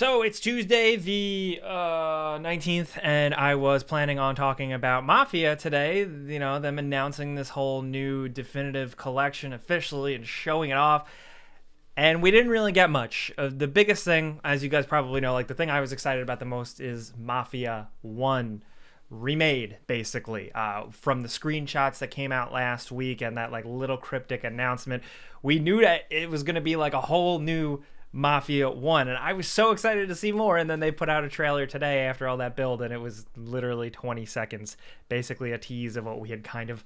So it's Tuesday, the 19th, and I was planning on talking about Mafia today. You know, them announcing this whole new definitive collection officially and showing it off. And we didn't really get much. The biggest thing, as you guys probably know, like the thing I was excited about the most is Mafia 1 remade, basically. From the screenshots that came out last week and that like little cryptic announcement, we knew that it was going to be like a whole new Mafia 1, and I was so excited to see more. And then they put out a trailer today after all that build, and it was literally 20 seconds, basically a tease of what we had kind of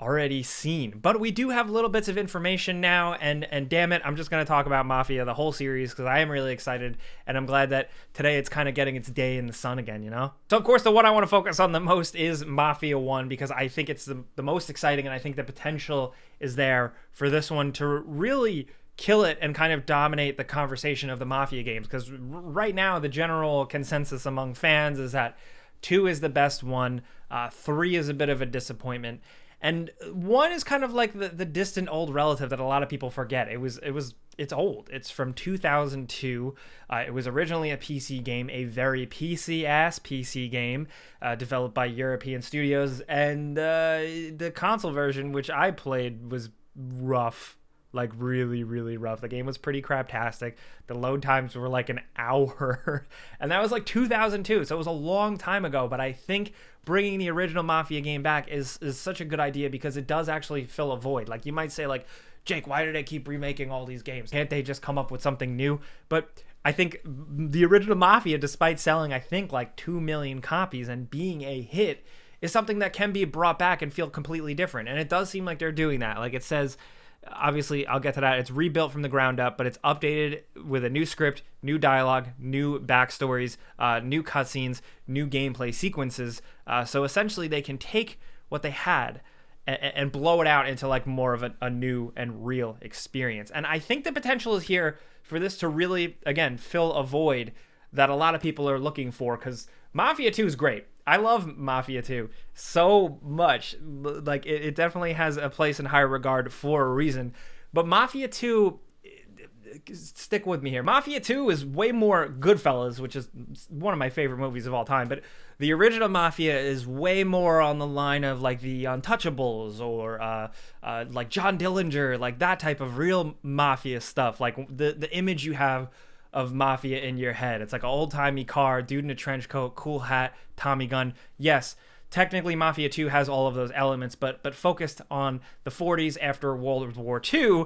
already seen. But we do have little bits of information now, and damn it, I'm just going to talk about Mafia, the whole series, because I am really excited, and I'm glad that today it's kind of getting its day in the sun again, you know? So of course the one I want to focus on the most is Mafia 1, because I think it's the most exciting, and I think the potential is there for this one to really kill it and kind of dominate the conversation of the Mafia games, because right now the general consensus among fans is that 2 is the best one, 3 is a bit of a disappointment, and 1 is kind of like the distant old relative that a lot of people forget. It's old. It's from 2002. It was originally a PC game, a very PC-ass PC game, developed by European studios, and the console version, which I played, was rough. Like really, really rough. The game was pretty craptastic. The load times were like an hour. And that was like 2002. So it was a long time ago. But I think bringing the original Mafia game back is such a good idea, because it does actually fill a void. Like you might say like, Jake, why do they keep remaking all these games? Can't they just come up with something new? But I think the original Mafia, despite selling, I think like 2 million copies and being a hit, is something that can be brought back and feel completely different. And it does seem like they're doing that. Like it says, obviously, I'll get to that. It's rebuilt from the ground up, but it's updated with a new script, new dialogue, new backstories, new cutscenes, new gameplay sequences. So essentially, they can take what they had and blow it out into like more of a new and real experience. And I think the potential is here for this to really, again, fill a void that a lot of people are looking for, because Mafia 2 is great. I love Mafia 2 so much. Like it definitely has a place in high regard for a reason. But Mafia 2, stick with me here. Mafia 2 is way more Goodfellas, which is one of my favorite movies of all time. But the original Mafia is way more on the line of like the Untouchables or like John Dillinger, like that type of real Mafia stuff. Like the image you have of Mafia in your head. It's like an old-timey car, dude in a trench coat, cool hat, Tommy gun. Yes, technically Mafia 2 has all of those elements, but focused on the 40s after World War II,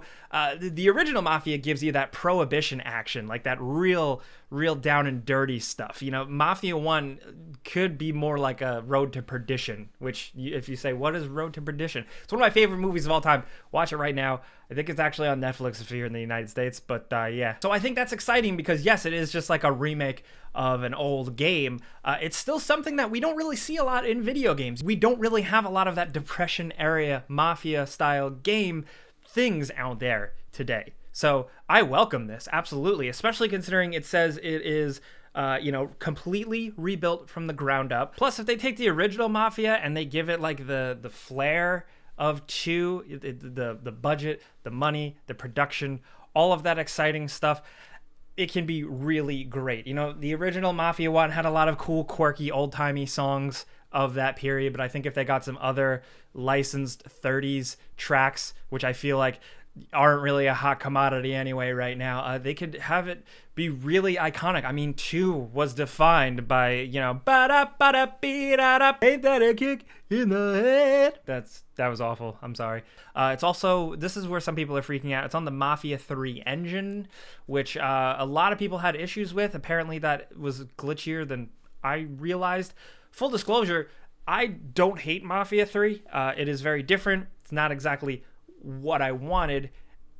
the original Mafia gives you that prohibition action, like that real down and dirty stuff. You know, Mafia 1 could be more like a Road to Perdition, which if you say, what is Road to Perdition? It's one of my favorite movies of all time. Watch it right now. I think it's actually on Netflix if you're in the United States, but yeah. So I think that's exciting because yes, it is just like a remake of an old game. It's still something that we don't really see a lot in video games. We don't really have a lot of that Depression era Mafia style game things out there today. So I welcome this, absolutely, especially considering it says it is completely rebuilt from the ground up. Plus, if they take the original Mafia and they give it like the flair of 2, the budget, the money, the production, all of that exciting stuff, it can be really great. You know, the original Mafia 1 had a lot of cool, quirky, old-timey songs of that period, but I think if they got some other licensed 30s tracks, which I feel like aren't really a hot commodity anyway right now, they could have it be really iconic. I mean, 2 was defined by, you know, ba-da-ba-da-bee-da-da, ain't that a kick in the head? That was awful. I'm sorry. It's also, this is where some people are freaking out. It's on the Mafia 3 engine, which a lot of people had issues with. Apparently that was glitchier than I realized. Full disclosure, I don't hate Mafia 3. It is very different. It's not exactly what I wanted,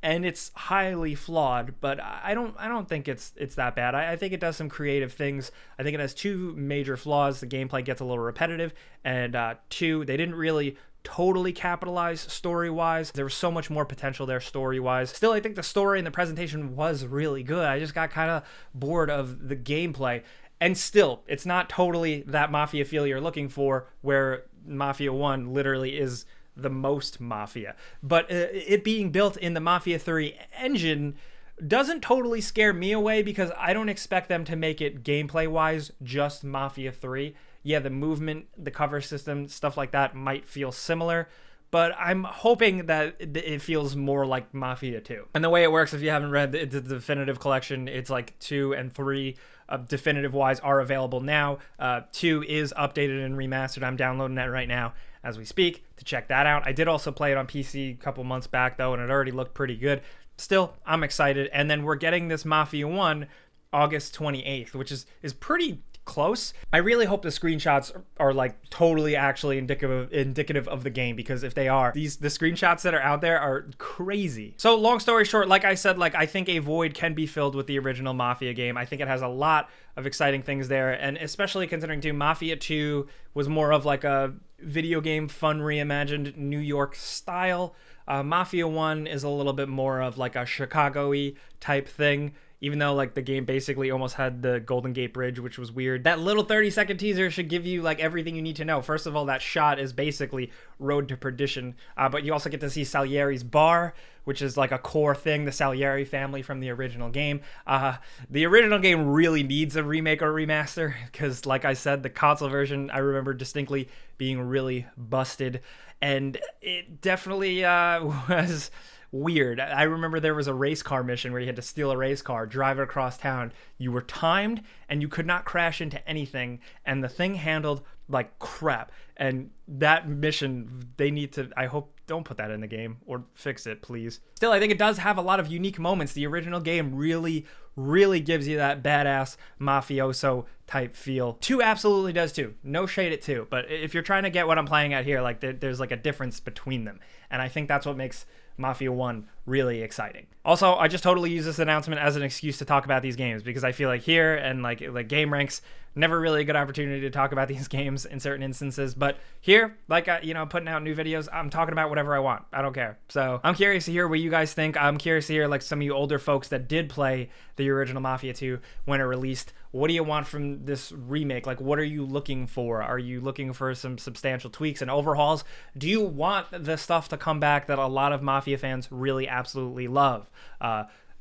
and it's highly flawed, but I don't think it's that bad. I think it does some creative things. I think it has 2 major flaws. The gameplay gets a little repetitive, and 2, they didn't really totally capitalize story-wise. There was so much more potential there story-wise. Still, I think the story and the presentation was really good. I just got kind of bored of the gameplay. And still, it's not totally that Mafia feel you're looking for, where Mafia 1 literally is the most Mafia. But it being built in the Mafia 3 engine doesn't totally scare me away because I don't expect them to make it gameplay-wise just Mafia 3. Yeah, the movement, the cover system, stuff like that might feel similar, but I'm hoping that it feels more like Mafia 2. And the way it works, if you haven't read the definitive collection, it's like 2 and 3 definitive-wise are available now. 2 is updated and remastered. I'm downloading that right now as we speak to check that out. I did also play it on PC a couple months back, though, and it already looked pretty good. Still, I'm excited. And then we're getting this Mafia 1 August 28th, which is pretty close. I really hope the screenshots are like totally actually indicative of the game, because if they are, the screenshots that are out there are crazy. So long story short, like I said, like I think a void can be filled with the original Mafia game. I think it has a lot of exciting things there, and especially considering too, Mafia 2 was more of like a video game fun reimagined New York style. Mafia 1 is a little bit more of like a Chicago-y type thing, even though like the game basically almost had the Golden Gate Bridge, which was weird. That little 30-second teaser should give you like everything you need to know. First of all, that shot is basically Road to Perdition, but you also get to see Salieri's bar, which is like a core thing, the Salieri family from the original game. The original game really needs a remake or remaster, because like I said, the console version I remember distinctly being really busted, and it definitely was weird. I remember there was a race car mission where you had to steal a race car, drive it across town. You were timed and you could not crash into anything, and the thing handled like crap. And that mission, they need to, I hope, don't put that in the game, or fix it, please. Still, I think it does have a lot of unique moments. The original game really gives you that badass mafioso type feel. 2 absolutely does too. No shade at 2, but if you're trying to get what I'm playing at here, like there's like a difference between them, and I think that's what makes Mafia 1 really exciting. Also, I just totally use this announcement as an excuse to talk about these games, because I feel like here and like Game Ranks, never really a good opportunity to talk about these games in certain instances, but here, like you know, putting out new videos, I'm talking about whatever I want. I don't care. So I'm curious to hear what you guys think. I'm curious to hear like some of you older folks that did play the original Mafia 2 when it released. What do you want from this remake? Like, what are you looking for? Are you looking for some substantial tweaks and overhauls? Do you want the stuff to come back that a lot of Mafia fans really absolutely love?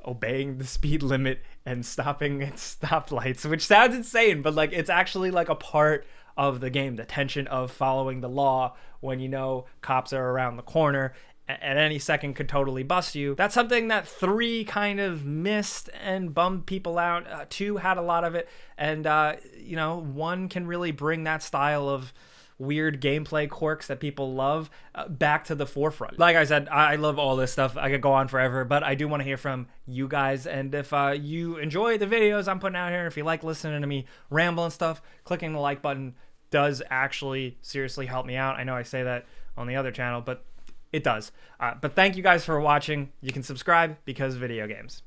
Obeying the speed limit and stopping at stoplights, which sounds insane, but like it's actually like a part of the game, the tension of following the law when you know cops are around the corner at any second could totally bust you. That's something that 3 kind of missed and bummed people out. 2 had a lot of it, and you know, 1 can really bring that style of weird gameplay quirks that people love back to the forefront. Like I said, I love all this stuff. I could go on forever, but I do want to hear from you guys, and if you enjoy the videos I'm putting out here, if you like listening to me ramble and stuff, clicking the like button does actually seriously help me out. I know I say that on the other channel, but it does. But thank you guys for watching. You can subscribe because video games.